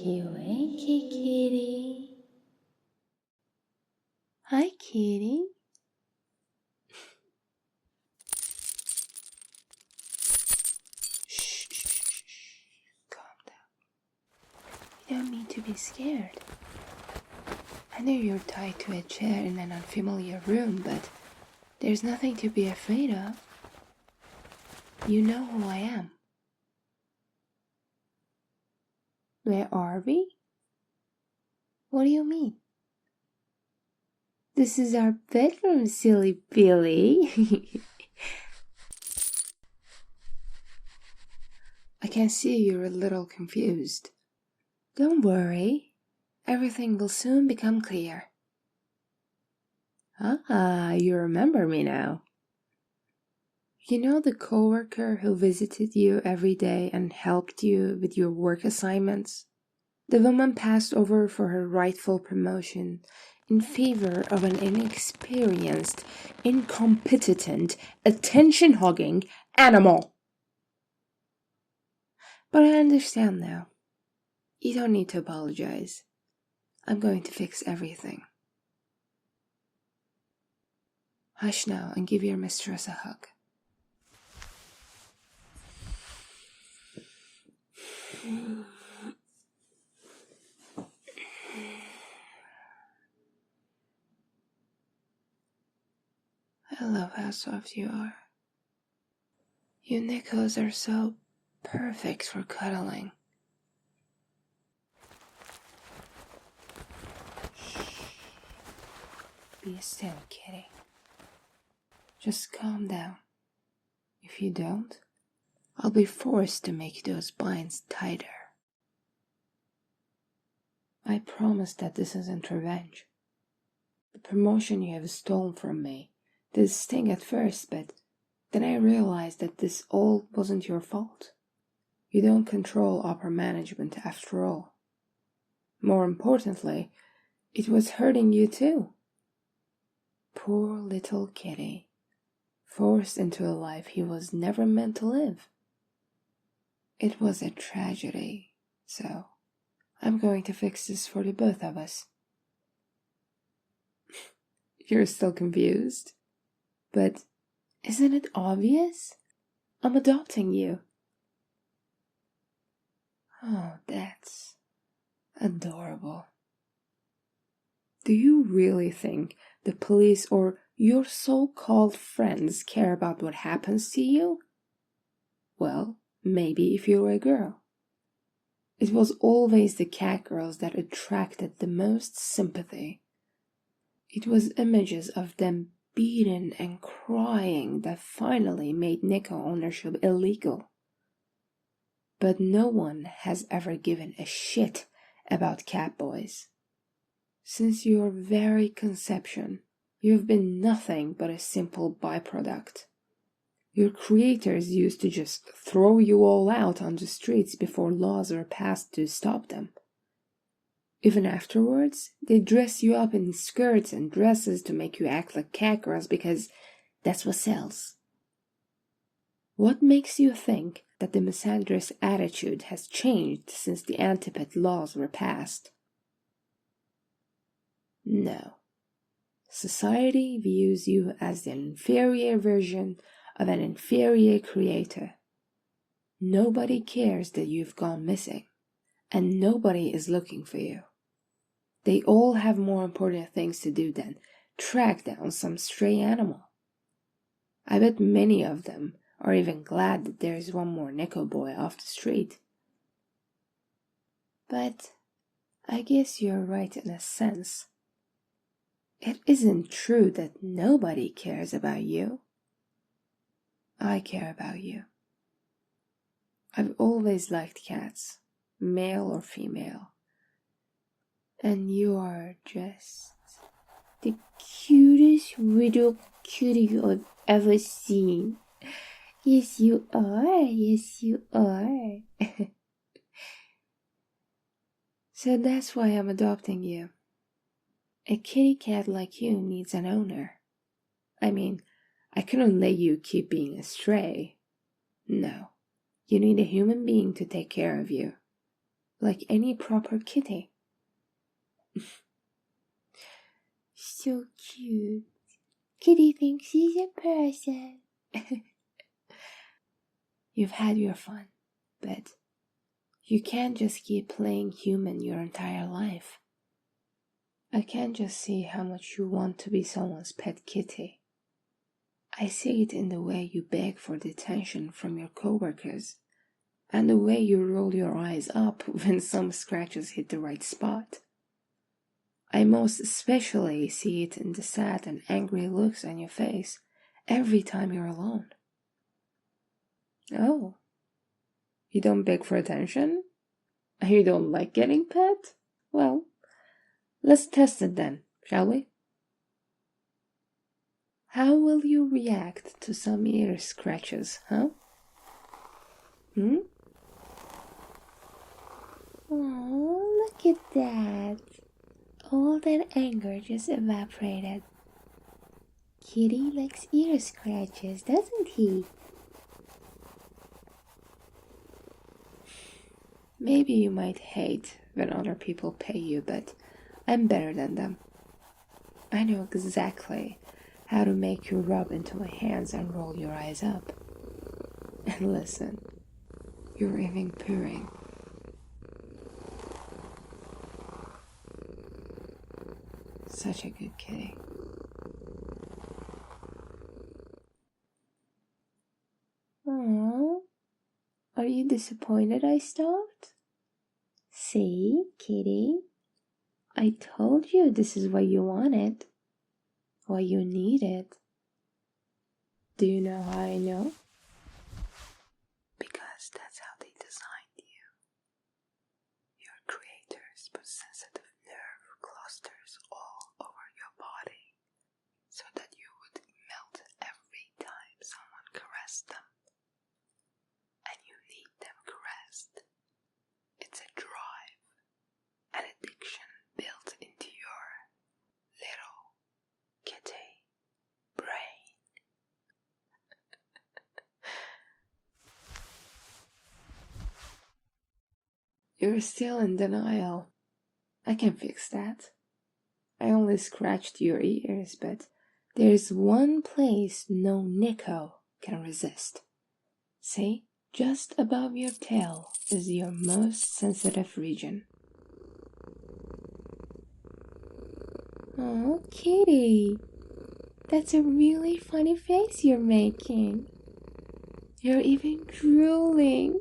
Wakey, wakey, kitty. Hi, kitty. Shh, shh, shh, shh. Calm down. You don't need to be scared. I know you're tied to a chair in an unfamiliar room, but there's nothing to be afraid of. You know who I am. Where are we? What do you mean? This is our bedroom, silly Billy. I can see you're a little confused. Don't worry. Everything will soon become clear. Ah, you remember me now. You know the coworker who visited you every day and helped you with your work assignments? The woman passed over for her rightful promotion in favor of an inexperienced, incompetent, attention-hogging animal. But I understand now. You don't need to apologize. I'm going to fix everything. Hush now and give your mistress a hug. I love how soft you are. You nickels are so perfect for cuddling. Shh. Be still, kitty. Just calm down. If you don't, I'll be forced to make those binds tighter. I promise that this isn't revenge. The promotion you have stolen from me did sting at first, but then I realized that this all wasn't your fault. You don't control upper management after all. More importantly, it was hurting you too. Poor little kitty, forced into a life he was never meant to live. It was a tragedy, so I'm going to fix this for the both of us. You're still confused? But isn't it obvious? I'm adopting you. Oh, that's adorable. Do you really think the police or your so-called friends care about what happens to you? Well, maybe if you're a girl. It was always the cat girls that attracted the most sympathy. It was images of them beaten and crying that finally made nickel ownership illegal. But no one has ever given a shit about cat boys. Since your very conception, you've been nothing but a simple byproduct. Your creators used to just throw you all out on the streets before laws were passed to stop them. Even afterwards, they dress you up in skirts and dresses to make you act like cat girls because that's what sells. What makes you think that the misandrous attitude has changed since the anti-pet laws were passed? No. Society views you as the inferior version of an inferior creator. Nobody cares that you've gone missing, and nobody is looking for you. They all have more important things to do than track down some stray animal. I bet many of them are even glad that there is one more Nico boy off the street. But I guess you're right in a sense. It isn't true that nobody cares about you. I care about you. I've always liked cats, male or female. And you are just the cutest little cutie I've ever seen. Yes, you are. Yes, you are. So that's why I'm adopting you. A kitty cat like you needs an owner. I mean, I couldn't let you keep being a stray. No, you need a human being to take care of you. like any proper kitty. So cute. Kitty thinks she's a person. You've had your fun, but you can't just keep playing human your entire life. I can't just see how much you want to be someone's pet kitty. I see it in the way you beg for detention from your coworkers, and the way you roll your eyes up when some scratches hit the right spot. I most especially see it in the sad and angry looks on your face every time you're alone. Oh, you don't beg for attention? You don't like getting pet? Well, let's test it then, shall we? How will you react to some ear scratches, huh? Oh, look at that. All that anger just evaporated. Kitty likes ear scratches, doesn't he? Maybe you might hate when other people pay you, but I'm better than them. I know exactly how to make you rub into my hands and roll your eyes up. And listen, you're even purring. Such a good kitty. Aww. Are you disappointed I stopped? See, kitty? I told you this is what you wanted. What you needed. Do you know how I know? Because that's how they designed you. Your creators put sensitive nerve clusters all over your body so that you would melt every time someone caressed them. And you need them caressed. It's a drive, an addiction built into your little kitty brain. You're still in denial. I can fix that. I only scratched your ears, but there's one place no Nico can resist. See? Just above your tail is your most sensitive region. Oh, kitty. That's a really funny face you're making. You're even drooling.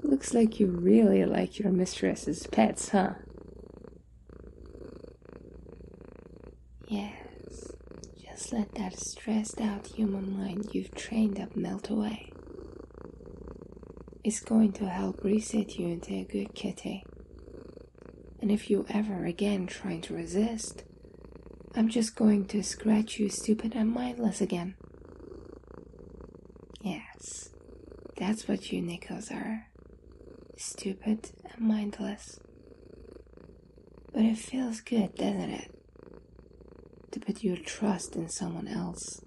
Looks like you really like your mistress's pets, huh? Yes. Just let that stressed out human mind you've trained up melt away. It's going to help reset you into a good kitty. And if you ever again try to resist, I'm just going to scratch you stupid and mindless again. Yes, that's what you Nikos are. Stupid and mindless. But it feels good, doesn't it? To put your trust in someone else.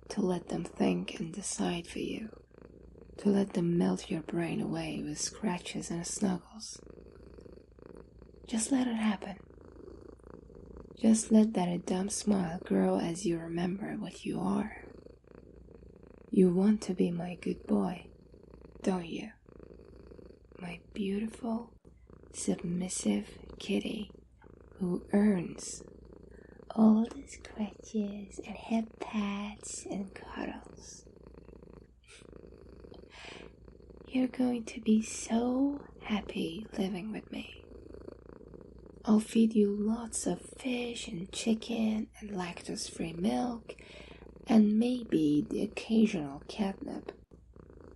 To let them think and decide for you. To let them melt your brain away with scratches and snuggles. Just let it happen. Just let that dumb smile grow as you remember what you are. You want to be my good boy, don't you? My beautiful, submissive kitty who earns all the scratches and head pats and cuddles. You're going to be so happy living with me. I'll feed you lots of fish and chicken and lactose-free milk and maybe the occasional catnip.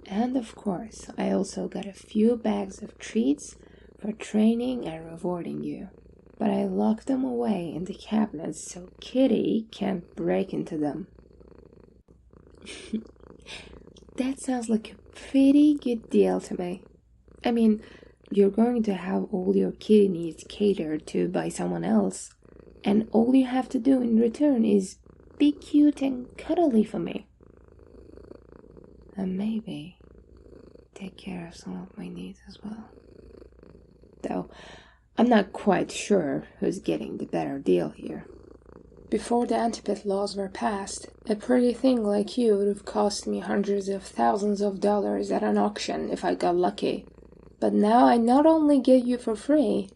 And of course, I also got a few bags of treats for training and rewarding you. But I locked them away in the cabinets so Kitty can't break into them. That sounds like a pretty good deal to me. I mean, you're going to have all your kitty needs catered to by someone else, and all you have to do in return is be cute and cuddly for me. And maybe take care of some of my needs as well. Though, I'm not quite sure who's getting the better deal here. Before the anti-pet laws were passed, a pretty thing like you would have cost me hundreds of thousands of dollars at an auction if I got lucky. But now I not only get you for free,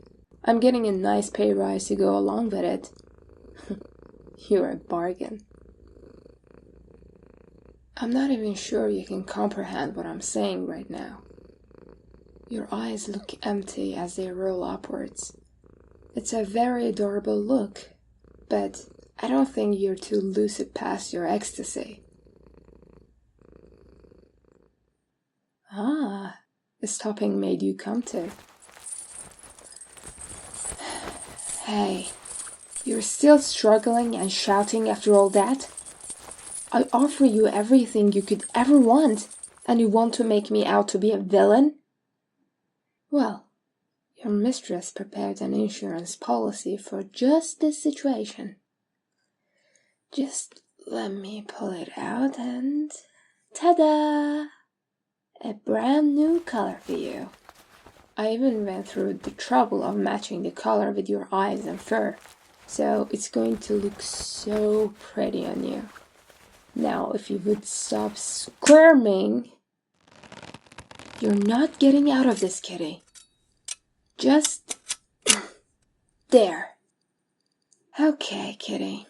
I'm getting a nice pay rise to go along with it. You're a bargain. I'm not even sure you can comprehend what I'm saying right now. Your eyes look empty as they roll upwards. It's a very adorable look, but I don't think you're too lucid past your ecstasy. Ah, the stopping made you come to. Hey, you're still struggling and shouting after all that? I offer you everything you could ever want, and you want to make me out to be a villain? Well, your mistress prepared an insurance policy for just this situation. Just let me pull it out and ta-da! A brand new color for you. I even went through the trouble of matching the color with your eyes and fur, so it's going to look so pretty on you. Now, if you would stop squirming, you're not getting out of this, kitty. Just there. Okay, kitty.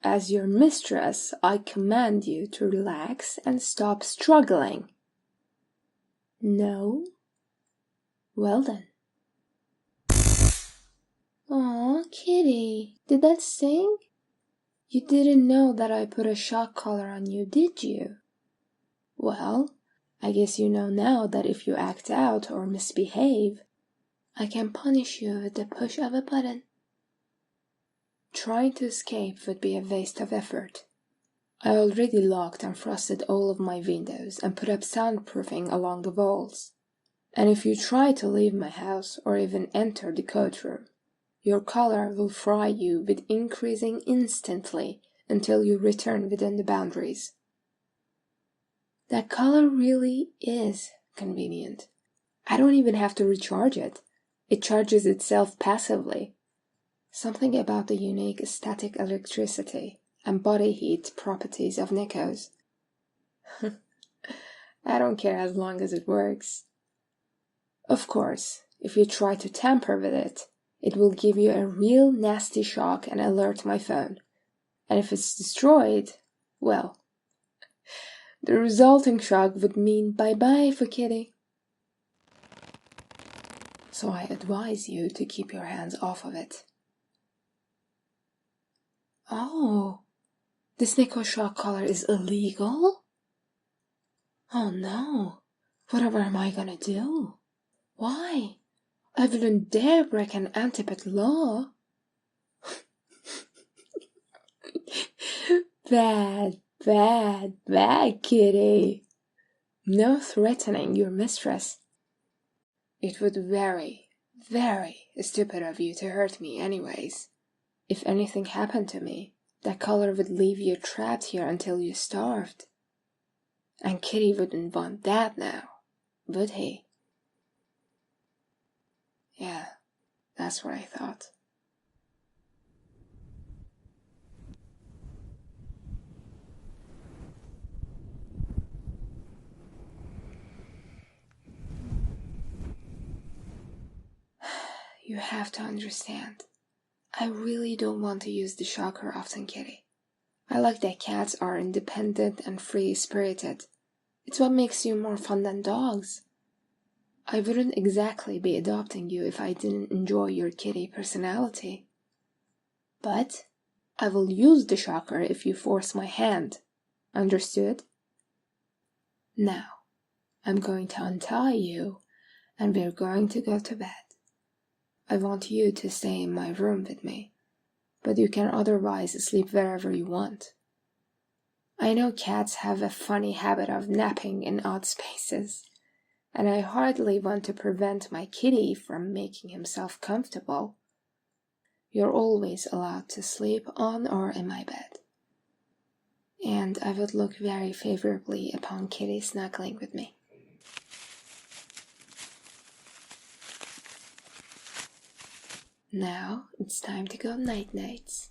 As your mistress, I command you to relax and stop struggling. No? Well then. Aw, kitty, did that sting? You didn't know that I put a shock collar on you, did you? Well, I guess you know now that if you act out or misbehave, I can punish you with the push of a button. Trying to escape would be a waste of effort. I already locked and frosted all of my windows and put up soundproofing along the walls. And if you try to leave my house or even enter the courtroom, your collar will fry you with increasing instantly until you return within the boundaries. That collar really is convenient. I don't even have to recharge it. It charges itself passively. Something about the unique static electricity and body heat properties of Nikos. I don't care as long as it works. Of course, if you try to tamper with it, it will give you a real nasty shock and alert my phone. And if it's destroyed, well, the resulting shock would mean bye-bye for kitty. So I advise you to keep your hands off of it. Oh, this Nico shock collar is illegal? Oh no, whatever am I gonna do? Why? I wouldn't dare break an anti-pet law. Bad, bad, bad, kitty. No threatening your mistress. It would very, very stupid of you to hurt me anyways. If anything happened to me, that collar would leave you trapped here until you starved. And Kitty wouldn't want that now, would he? Yeah, that's what I thought. You have to understand. I really don't want to use the shocker often, Kitty. I like that cats are independent and free-spirited. It's what makes you more fun than dogs. I wouldn't exactly be adopting you if I didn't enjoy your kitty personality. But I will use the shocker if you force my hand. Understood? Now, I'm going to untie you, and we're going to go to bed. I want you to stay in my room with me, but you can otherwise sleep wherever you want. I know cats have a funny habit of napping in odd spaces, and I hardly want to prevent my kitty from making himself comfortable. You're always allowed to sleep on or in my bed. And I would look very favorably upon Kitty snuggling with me. Now it's time to go night-nights.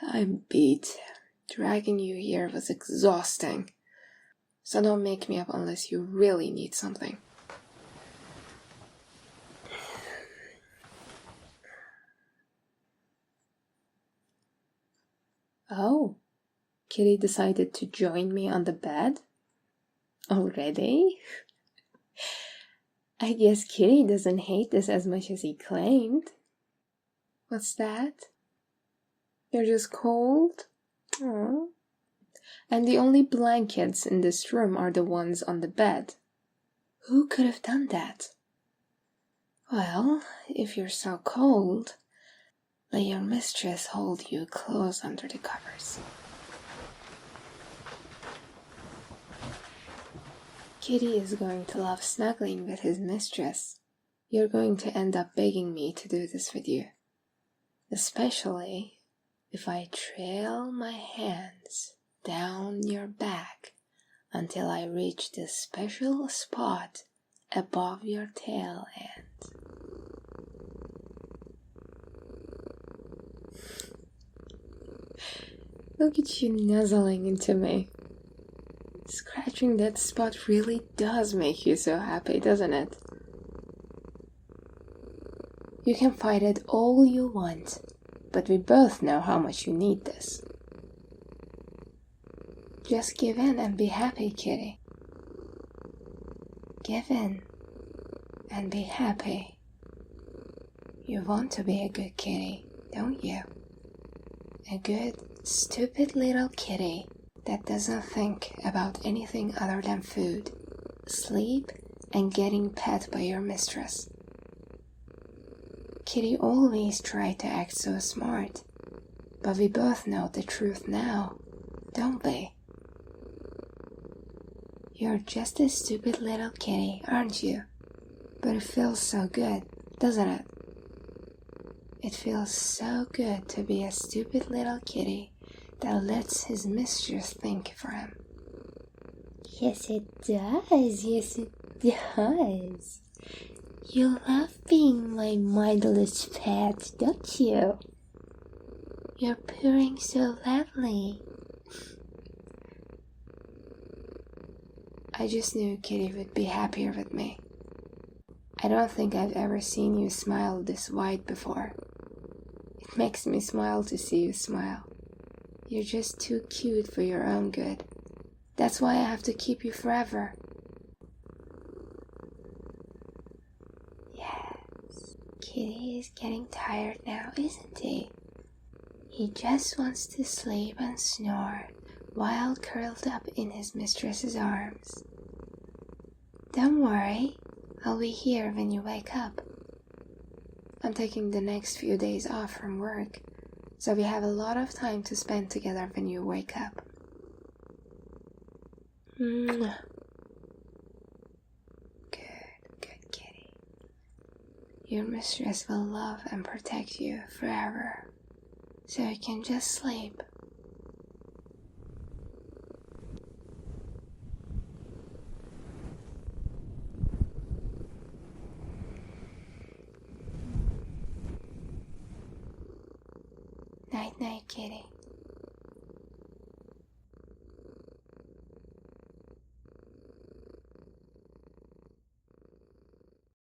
I'm beat. Dragging you here was exhausting. So don't make me up unless you really need something. Oh, Kitty decided to join me on the bed? Already? I guess Kitty doesn't hate this as much as he claimed. What's that? You're just cold? Aww. And the only blankets in this room are the ones on the bed. Who could have done that? Well, if you're so cold, let your mistress hold you close under the covers. Kitty is going to love snuggling with his mistress. You're going to end up begging me to do this with you. Especially if I trail my hands down your back until I reach the special spot above your tail end. Look at you nuzzling into me. Scratching that spot really does make you so happy, doesn't it? You can fight it all you want, but we both know how much you need this. Just give in and be happy, Kitty. Give in and be happy. You want to be a good kitty, don't you? A good, stupid little kitty that doesn't think about anything other than food, sleep, and getting pet by your mistress. Kitty always tried to act so smart, but we both know the truth now, don't we? You're just a stupid little kitty, aren't you? But it feels so good, doesn't it? It feels so good to be a stupid little kitty that lets his mistress think for him. Yes, it does. Yes, it does. You love being my mindless pet, don't you? You're purring so lovely. I just knew Kitty would be happier with me. I don't think I've ever seen you smile this wide before. It makes me smile to see you smile. You're just too cute for your own good. That's why I have to keep you forever. Yes, Kitty is getting tired now, isn't he? He just wants to sleep and snore while curled up in his mistress's arms. Don't worry, I'll be here when you wake up. I'm taking the next few days off from work, so we have a lot of time to spend together when you wake up. Mwah. Good kitty. Your mistress will love and protect you forever, so you can just sleep. Night-night, kitty.